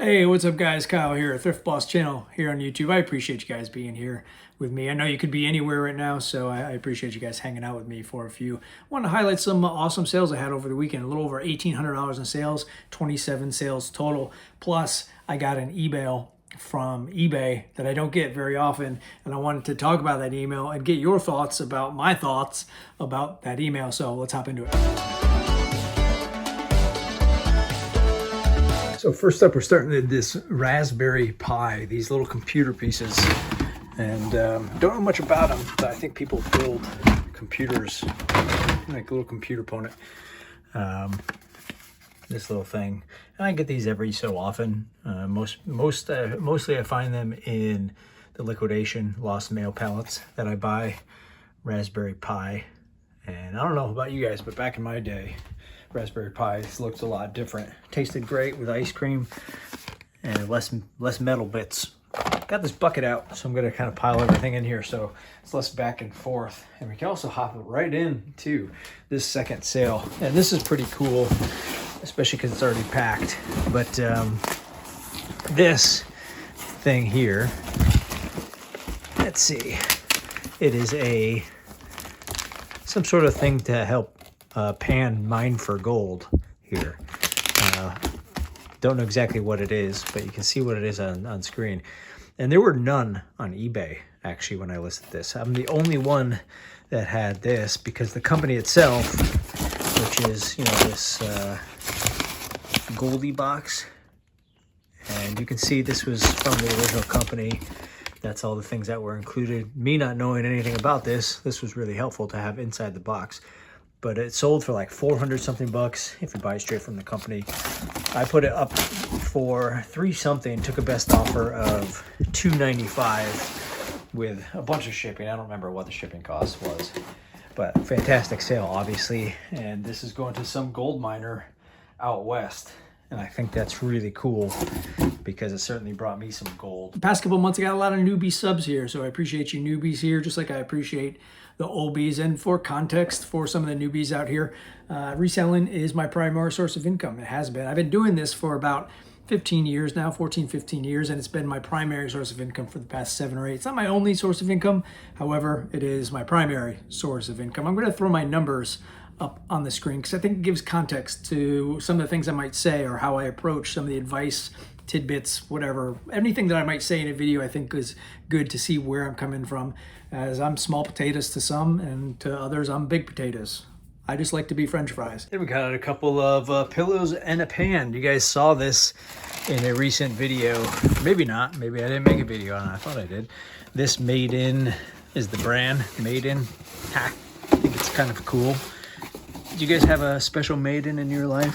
Hey, what's up guys? Kyle here, Thrift Boss channel here on YouTube. I appreciate you guys being here with me. I know you could be anywhere right now, so I appreciate you guys hanging out with me for a few. I want to highlight some awesome sales I had over the weekend. A little over $1,800 in sales, 27 sales total. Plus, I got an email from eBay that I don't get very often, and I wanted to talk about that email and get your thoughts about my thoughts about that email. So let's hop into it. So first up, we're starting with this Raspberry Pi, these little computer pieces. And don't know much about them, but I think people build computers, like a little computer component. This little thing. And I get these every so often. Mostly I find them in the liquidation lost mail pallets that I buy. Raspberry Pi. And I don't know about you guys, but back in my day, Raspberry Pis looked a lot different. Tasted great with ice cream and less metal bits. Got this bucket out, so I'm gonna kind of pile everything in here so it's less back and forth. And we can also hop it right into this second sale. And this is pretty cool, especially because it's already packed. But this thing here, let's see, it is some sort of thing to help pan mine for gold here. Don't know exactly what it is, but you can see what it is on screen. And there were none on eBay, actually, when I listed this. I'm the only one that had this because the company itself, which is, you know, this Goldie box. And you can see this was from the original company. That's all the things that were included. Me not knowing anything about this was really helpful to have inside the box. But it sold for like 400 something bucks if you buy it straight from the company. I put it up for 3 something, took a best offer of $2.95 with a bunch of shipping. I don't remember what the shipping cost was, but fantastic sale, obviously. And this is going to some gold miner out west. And I think that's really cool because it certainly brought me some gold. The past couple months, I got a lot of newbie subs here, so I appreciate you newbies here, just like I appreciate the oldies. And for context, for some of the newbies out here, reselling is my primary source of income. It has been. I've been doing this for about 15 years now, 14, 15 years, and it's been my primary source of income for the past 7 or 8. It's not my only source of income. However, it is my primary source of income. I'm going to throw my numbers up on the screen because I think it gives context to some of the things I might say or how I approach some of the advice, tidbits, whatever. Anything that I might say in a video I think is good to see where I'm coming from, as I'm small potatoes to some and to others I'm big potatoes. I just like to be French fries. Then we got a couple of pillows and a pan. You guys saw this in a recent video. Maybe not. Maybe I didn't make a video on it. I thought I did. This Made In is the brand. Made In. Ha, I think it's kind of cool. Do you guys have a special Made In your life?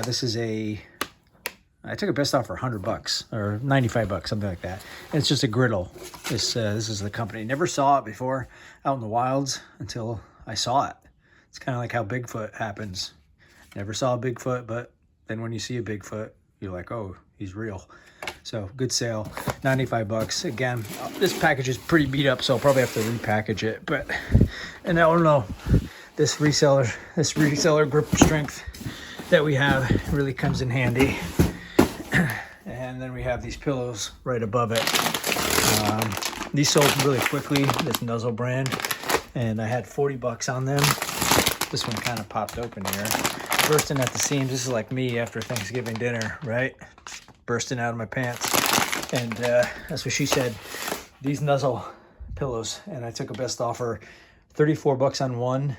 This is I took a best offer 100 bucks or 95 bucks, something like that. And it's just a griddle. This is the company. Never saw it before out in the wilds until I saw it. It's kind of like how Bigfoot happens. Never saw a Bigfoot, but then when you see a Bigfoot, you're like, oh, he's real. So good sale, 95 bucks. Again, this package is pretty beat up, so I'll probably have to repackage it. And I don't know, this reseller grip strength that we have really comes in handy. And then we have these pillows right above it. These sold really quickly, this Nuzzle brand, and I had 40 bucks on them. This one kind of popped open here, bursting at the seams. This is like me after Thanksgiving dinner, right? Bursting out of my pants. And that's what she said. These Nuzzle pillows, and I took a best offer, 34 bucks on one,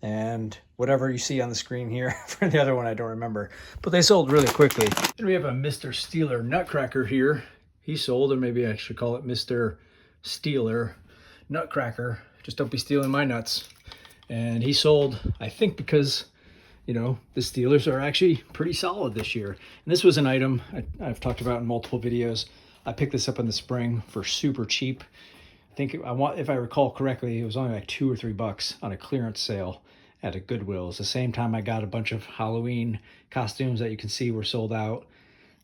and whatever you see on the screen here for the other one, I don't remember. But they sold really quickly. And we have a Mr. Steeler Nutcracker here. He sold, or maybe I should call it Mr. Steeler Nutcracker. Just don't be stealing my nuts. And he sold, I think because, you know, the Steelers are actually pretty solid this year. And this was an item I've talked about in multiple videos. I picked this up in the spring for super cheap. I think if I recall correctly, it was only like $2 or $3 on a clearance sale at a Goodwill. It's the same time I got a bunch of Halloween costumes that you can see were sold out.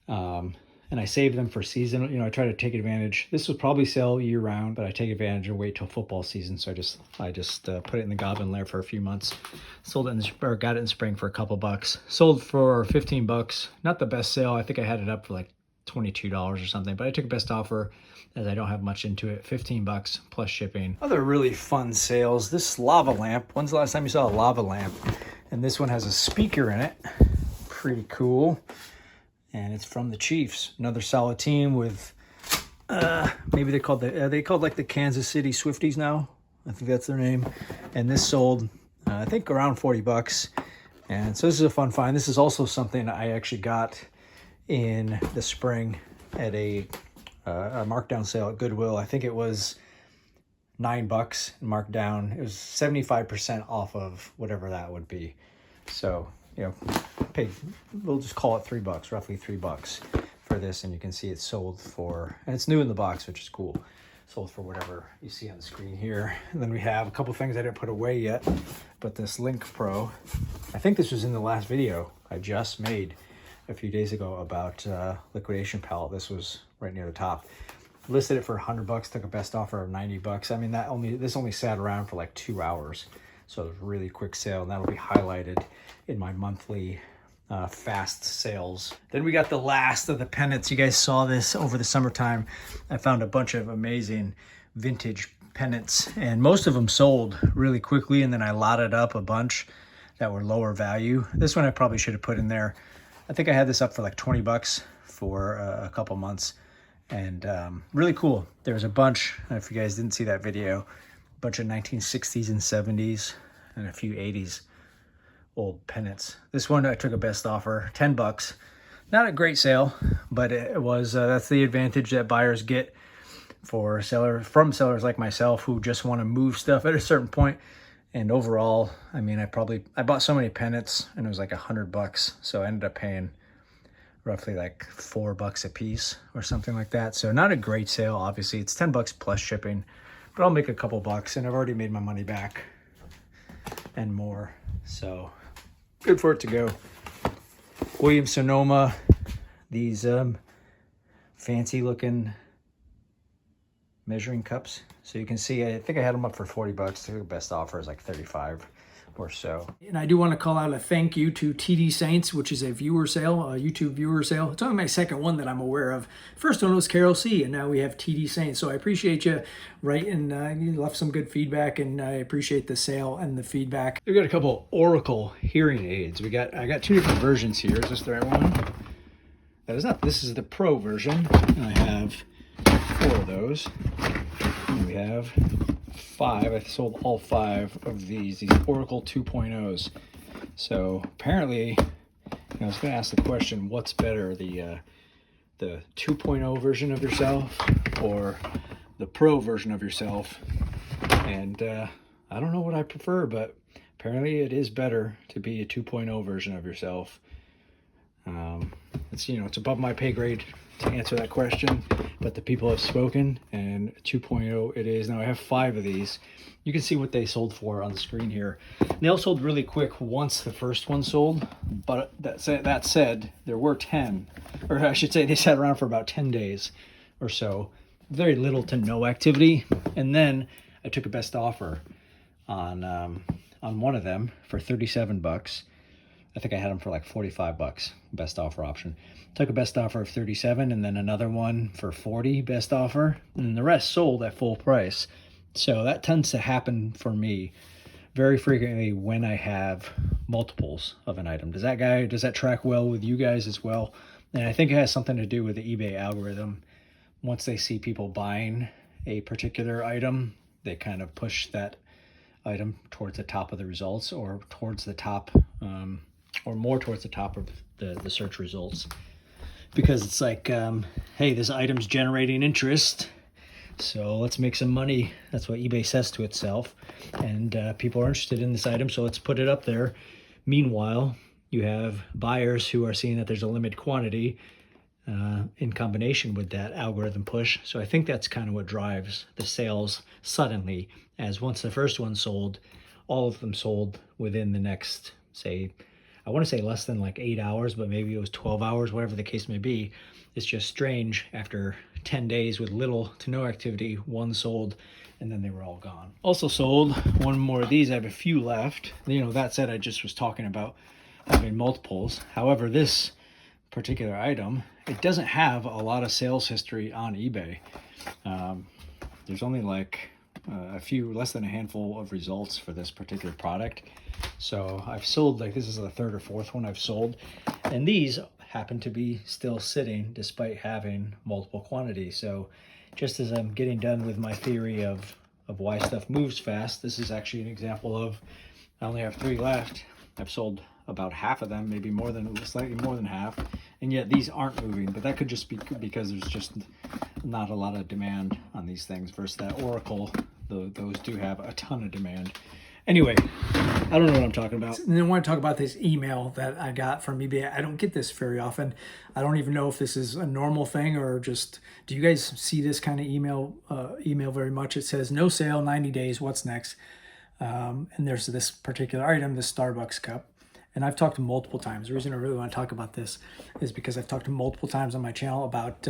And and I save them for season. You know, I try to take advantage. This will probably sell year round, but I take advantage and wait till football season. So I just put it in the Goblin lair for a few months. Sold it or got it in spring for a couple bucks. Sold for 15 bucks. Not the best sale. I think I had it up for like $22 or something, but I took best offer as I don't have much into it. 15 bucks plus shipping. Other really fun sales. This lava lamp. When's the last time you saw a lava lamp? And this one has a speaker in it. Pretty cool. And it's from the Chiefs. Another solid team with maybe they called like the Kansas City Swifties now. I think that's their name. And this sold I think around 40 bucks. And so this is a fun find. This is also something I actually got in the spring at a markdown sale at Goodwill. I think it was $9 marked down. It was 75% off of whatever that would be. So, you know, paid, we'll just call it $3, roughly $3 for this. And you can see it's sold for, and it's new in the box, which is cool. Sold for whatever you see on the screen here. And then we have a couple things I didn't put away yet, but this Link Pro, I think this was in the last video I just made a few days ago about liquidation pallet. This was right near the top. Listed it for $100, took a best offer of 90 bucks. I mean, this only sat around for like 2 hours. So it was a really quick sale, and that'll be highlighted in my monthly fast sales. Then we got the last of the pennants. You guys saw this over the summertime. I found a bunch of amazing vintage pennants, and most of them sold really quickly, and then I lotted up a bunch that were lower value. This one I probably should have put in there. I think I had this up for like 20 bucks for a couple months, and really cool. There's a bunch, if you guys didn't see that video, a bunch of 1960s and 70s and a few 80s old pennants. This one I took a best offer, 10 bucks. Not a great sale, but it was, that's the advantage that buyers get from sellers like myself who just want to move stuff at a certain point. And overall, I mean, I bought so many pennants and it was like $100. So I ended up paying roughly like $4 a piece or something like that. So not a great sale. Obviously it's 10 bucks plus shipping, but I'll make a couple bucks, and I've already made my money back and more. So good for it to go. Williams-Sonoma, these fancy looking measuring cups. So you can see, I think I had them up for 40 bucks. The best offer is like 35 or so. And I do want to call out a thank you to TD Saints, which is a viewer sale, a YouTube viewer sale. It's only my second one that I'm aware of. First one was Carol C, and now we have TD Saints. So I appreciate you writing. You left some good feedback, and I appreciate the sale and the feedback. We've got a couple Oracle hearing aids. I got two different versions here. Is this the right one? That is not. This is the Pro version. I have 4 of those. And we have 5. I sold all 5 of these Oracle 2.0s. So apparently, I was going to ask the question, what's better, the 2.0 version of yourself or the Pro version of yourself? And I don't know what I prefer, but apparently it is better to be a 2.0 version of yourself. It's above my pay grade to answer that question, but the people have spoken, and 2.0 it is. Now I have 5 of these. You can see what they sold for on the screen here. And they all sold really quick once the first one sold, but that said, there were 10, or I should say they sat around for about 10 days or so. Very little to no activity. And then I took a best offer on one of them for 37 bucks. I think I had them for like 45 bucks, best offer option. Took a best offer of 37 and then another one for 40 best offer, and the rest sold at full price. So that tends to happen for me very frequently when I have multiples of an item. Does that track well with you guys as well? And I think it has something to do with the eBay algorithm. Once they see people buying a particular item, they kind of push that item towards the top of the results, or towards the top, or more towards the top of the search results, because it's like, hey, this item's generating interest, so let's make some money. That's what eBay says to itself, and people are interested in this item, so let's put it up there. Meanwhile, you have buyers who are seeing that there's a limited quantity in combination with that algorithm push. So I think that's kind of what drives the sales suddenly, as once the first one sold, all of them sold within the next, say, I want to say less than like 8 hours, but maybe it was 12 hours, whatever the case may be. It's just strange. After 10 days with little to no activity, one sold, and then they were all gone. Also sold one more of these. I have a few left. You know, that said, I just was talking about having multiples. However, this particular item, it doesn't have a lot of sales history on eBay. There's only like a few, less than a handful of results for this particular product. So I've sold, like, this is the third or fourth one I've sold, and these happen to be still sitting despite having multiple quantities. So just as I'm getting done with my theory of why stuff moves fast, this is actually an example of, I only have 3 left. I've sold about half of them, maybe more than, slightly more than half, and yet these aren't moving. But that could just be because there's just not a lot of demand on these things versus that Oracle. Those do have a ton of demand. Anyway, I don't know what I'm talking about. And then I want to talk about this email that I got from eBay. I don't get this very often. I don't even know if this is a normal thing or just, do you guys see this kind of email very much? It says, no sale, 90 days, what's next? And there's this particular item, the Starbucks cup. And I've talked multiple times. The reason I really want to talk about this is because I've talked multiple times on my channel about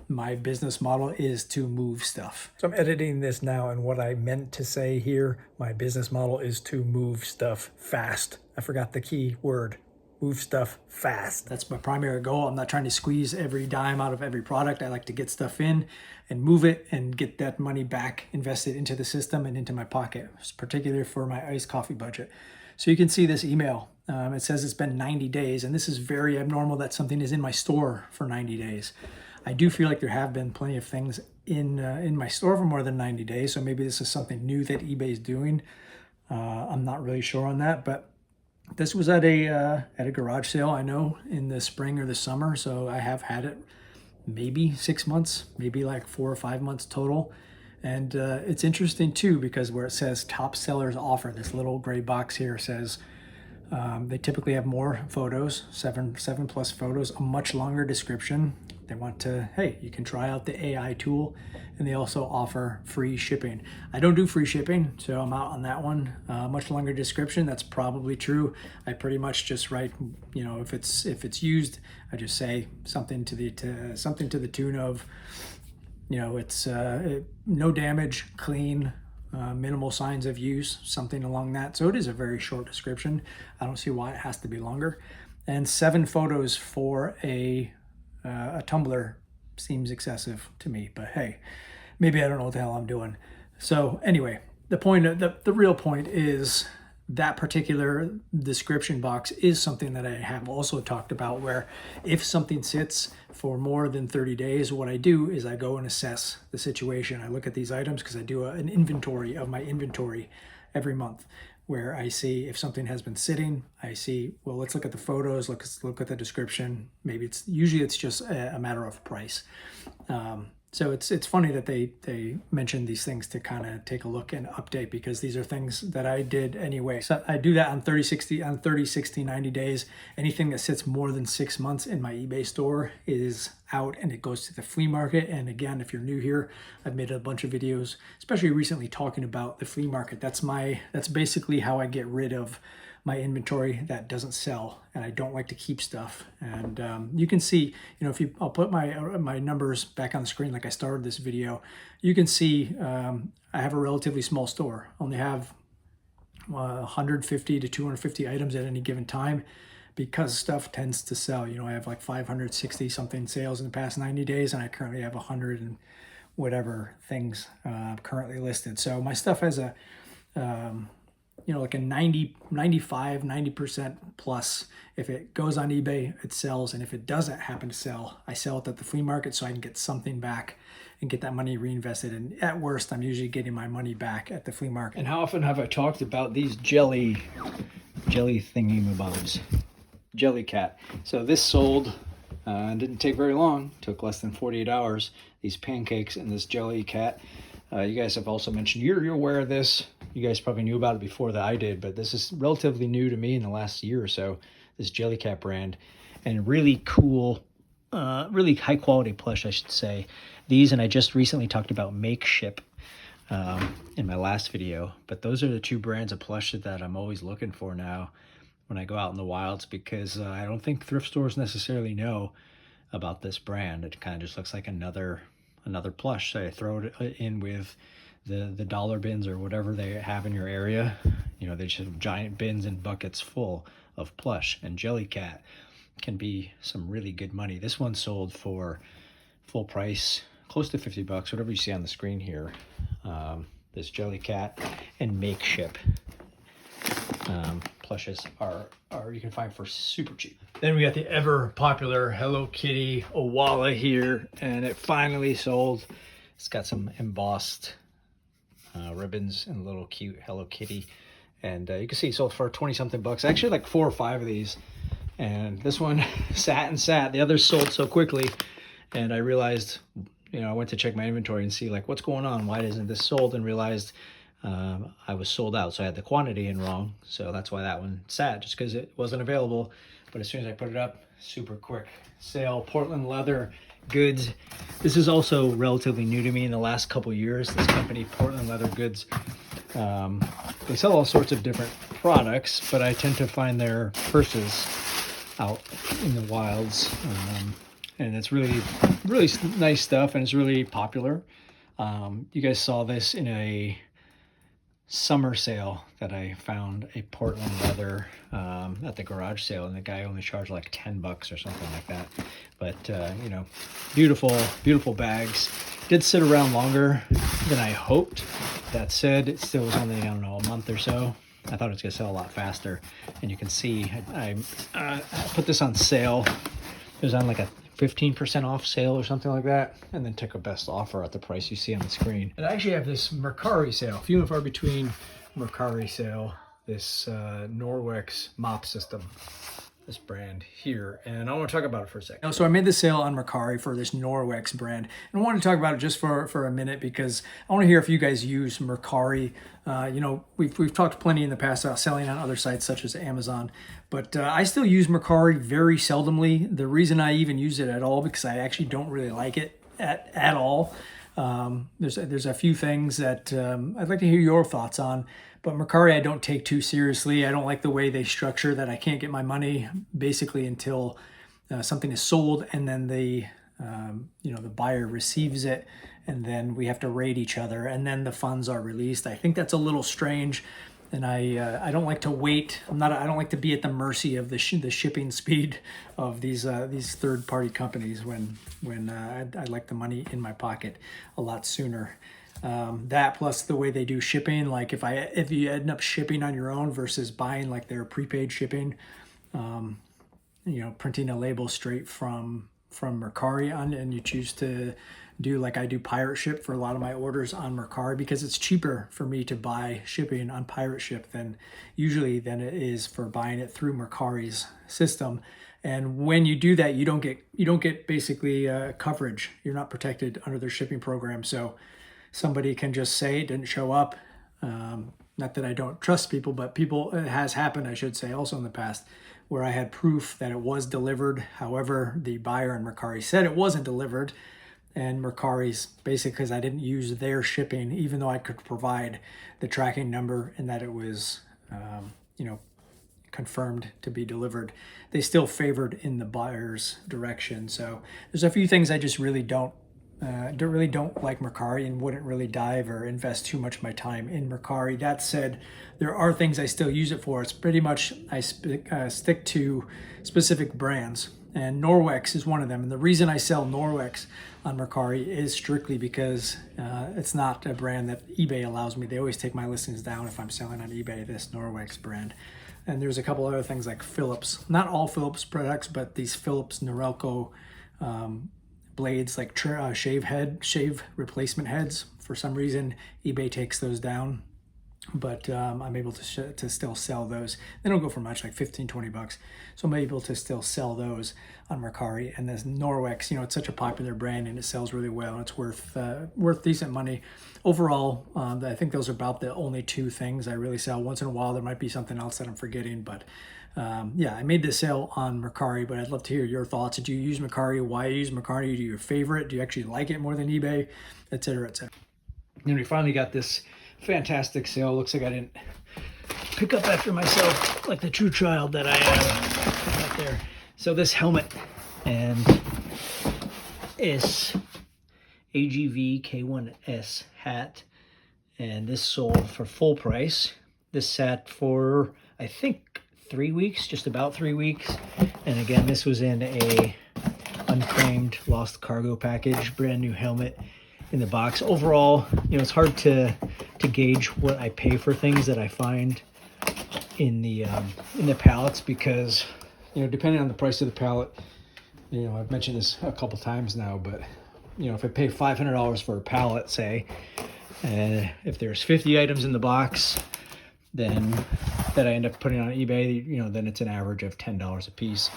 my business model is to move stuff. So I'm editing this now, and what I meant to say here, my business model is to move stuff fast. I forgot the key word. Move stuff fast. That's my primary goal. I'm not trying to squeeze every dime out of every product. I like to get stuff in and move it and get that money back invested into the system and into my pocket, particularly for my iced coffee budget. So you can see this email. It says it's been 90 days, and this is very abnormal that something is in my store for 90 days. I do feel like there have been plenty of things in my store for more than 90 days, so maybe this is something new that eBay is doing. I'm not really sure on that, but this was at a garage sale, I know, in the spring or the summer, so I have had it maybe 6 months, maybe like 4 or 5 months total. And it's interesting too, because where it says top sellers offer, this little gray box here says they typically have more photos, seven plus photos, a much longer description. They want to, hey, you can try out the AI tool, and they also offer free shipping. I don't do free shipping, so I'm out on that one. Much longer description, that's probably true. I pretty much just write, you know, if it's used, I just say something to the tune of, you know, it's no damage, clean, minimal signs of use, something along that. So it is a very short description. I don't see why it has to be longer. And 7 photos for a Tumblr seems excessive to me, but hey, maybe I don't know what the hell I'm doing. So anyway, the real point is that particular description box is something that I have also talked about, where if something sits for more than 30 days, what I do is I go and assess the situation. I look at these items because I do an inventory of my inventory every month, where I see if something has been sitting. I see, well, let's look at the photos, look at the description. Maybe it's just a matter of price. So it's funny that they mention these things to kind of take a look and update, because these are things that I did anyway. So I do that on 30, 60, 90 days. Anything that sits more than 6 months in my eBay store is out, and it goes to the flea market. And again, if you're new here, I've made a bunch of videos, especially recently, talking about the flea market. That's basically how I get rid of my inventory that doesn't sell, and I don't like to keep stuff. And you can see, you know, I'll put my numbers back on the screen like I started this video. You can see I have a relatively small store. I only have 150 to 250 items at any given time, because stuff tends to sell. You know, I have like 560 something sales in the past 90 days, and I currently have 100 and whatever things currently listed. So my stuff has a you know, like a 90% plus. If it goes on eBay, it sells. And if it doesn't happen to sell, I sell it at the flea market so I can get something back and get that money reinvested. And at worst, I'm usually getting my money back at the flea market. And how often have I talked about these jelly thingy-mabobs? Jelly cat. So this sold, didn't take very long, took less than 48 hours. These pancakes and this jelly cat. You guys have also mentioned, you're aware of this. You guys probably knew about it before that I did, but this is relatively new to me in the last year or so, this Jellycat brand. And really cool, really high quality plush, I should say. These, and I just recently talked about Make Ship in my last video, but those are the 2 brands of plush that I'm always looking for now. when I go out in the wilds, because I don't think thrift stores necessarily know about this brand. It kind of just looks like another plush. So I throw it in with the dollar bins or whatever they have in your area. You know, they just have giant bins and buckets full of plush, and Jellycat can be some really good money. This one sold for full price, close to 50 bucks, whatever you see on the screen here. This Jellycat and Makeship plushes are you can find for super cheap. Then we got the ever popular Hello Kitty Owala here, and it finally sold. It's got some embossed ribbons and a little cute Hello Kitty, and you can see it sold for 20 something bucks. Actually, like 4 or 5 of these, and this one sat and sat. The others sold so quickly, and I realized, you know, I went to check my inventory and see like what's going on, why isn't this sold, and realized I was sold out, so I had the quantity in wrong, so that's why that one sat, just because it wasn't available. But as soon as I put it up, super quick sale. Portland leather goods. This is also relatively new to me in the last couple years. This company, Portland Leather Goods, they sell all sorts of different products, but I tend to find their purses out in the wilds, and it's really nice stuff, and it's really popular. You guys saw this in a summer sale that I found, a Portland leather at the garage sale, and the guy only charged like 10 bucks or something like that. But you know, beautiful bags. Did sit around longer than I hoped. That said, it still was only, I don't know, a month or so. I thought it was gonna sell a lot faster. And you can see I put this on sale. It was on like a 15% off sale or something like that, and then took a best offer at the price you see on the screen. And I actually have this Mercari sale, few and far between Mercari sale, this Norwex mop system, this brand here, and I want to talk about it for a second. So I made the sale on Mercari for this Norwex brand, and I want to talk about it just for a minute, because I want to hear if you guys use Mercari. You know, we've talked plenty in the past about selling on other sites such as Amazon, but I still use Mercari very seldomly. The reason I even use it at all, because I actually don't really like it at all. There's a few things that I'd like to hear your thoughts on. But Mercari I don't take too seriously. I don't like the way they structure that I can't get my money basically until something is sold, and then the buyer receives it, and then we have to rate each other, and then the funds are released. I think that's a little strange, and I don't like to wait. I don't like to be at the mercy of the shipping speed of these third-party companies when I'd like the money in my pocket a lot sooner. That plus the way they do shipping, like if you end up shipping on your own versus buying like their prepaid shipping, you know, printing a label straight from Mercari on, and you choose to do like I do pirate ship for a lot of my orders on Mercari, because it's cheaper for me to buy shipping on pirate ship than it is for buying it through Mercari's system. And when you do that, you don't get basically coverage. You're not protected under their shipping program. So somebody can just say it didn't show up. Not that I don't trust people, but it has happened, I should say, also in the past, where I had proof that it was delivered. However, the buyer in Mercari said it wasn't delivered, and Mercari's basically, because I didn't use their shipping, even though I could provide the tracking number and that it was, confirmed to be delivered, they still favored in the buyer's direction. So there's a few things I just really don't like Mercari, and wouldn't really dive or invest too much of my time in Mercari. That said, there are things I still use it for. It's pretty much I stick to specific brands, and Norwex is one of them. And the reason I sell Norwex on Mercari is strictly because it's not a brand that eBay allows me. They always take my listings down if I'm selling on eBay, this Norwex brand. And there's a couple other things like Philips, not all Philips products, but these Philips Norelco blades, like shave replacement heads. For some reason, eBay takes those down, but I'm able to still sell those. They don't go for much, like 15, 20 bucks. So I'm able to still sell those on Mercari. And this Norwex, it's such a popular brand, and it sells really well, and it's worth decent money. Overall, I think those are about the only two things I really sell. Once in a while, there might be something else that I'm forgetting, but I made this sale on Mercari, but I'd love to hear your thoughts. Do you use Mercari? Why you use Mercari? Do you favorite? Do you actually like it more than eBay? Et cetera, et cetera. And we finally got this fantastic sale. Looks like I didn't pick up after myself like the true child that I am out there. So this helmet and is AGV K1S hat, and this sold for full price. This sat for, I think, 3 weeks, just about 3 weeks. And again, this was in a unclaimed lost cargo package, brand new helmet in the box. Overall, you know, it's hard to gauge what I pay for things that I find in the pallets, because, you know, depending on the price of the pallet, you know, I've mentioned this a couple times now, but, you know, if I pay $500 for a pallet, say, and if there's 50 items in the box, then that I end up putting on eBay, you know, then it's an average of $10 a piece.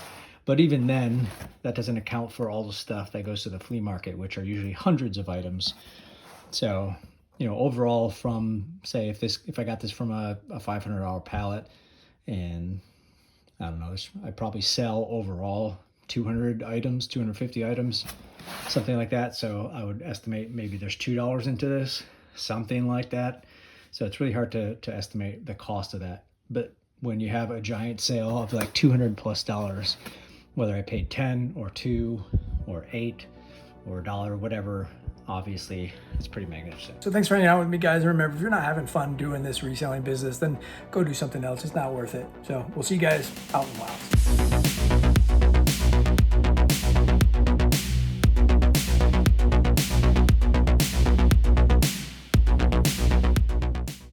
But even then, that doesn't account for all the stuff that goes to the flea market, which are usually hundreds of items. So, you know, overall, from, say, if I got this from a $500 pallet, and I don't know, I probably sell overall 200 items, 250 items, something like that. So I would estimate maybe there's $2 into this, something like that. So it's really hard to estimate the cost of that. But when you have a giant sale of like $200+, whether I paid 10 or 2 or 8 or $1, whatever, obviously it's pretty magnificent. So thanks for hanging out with me, guys. Remember, if you're not having fun doing this reselling business, then go do something else. It's not worth it. So we'll see you guys out in the wild.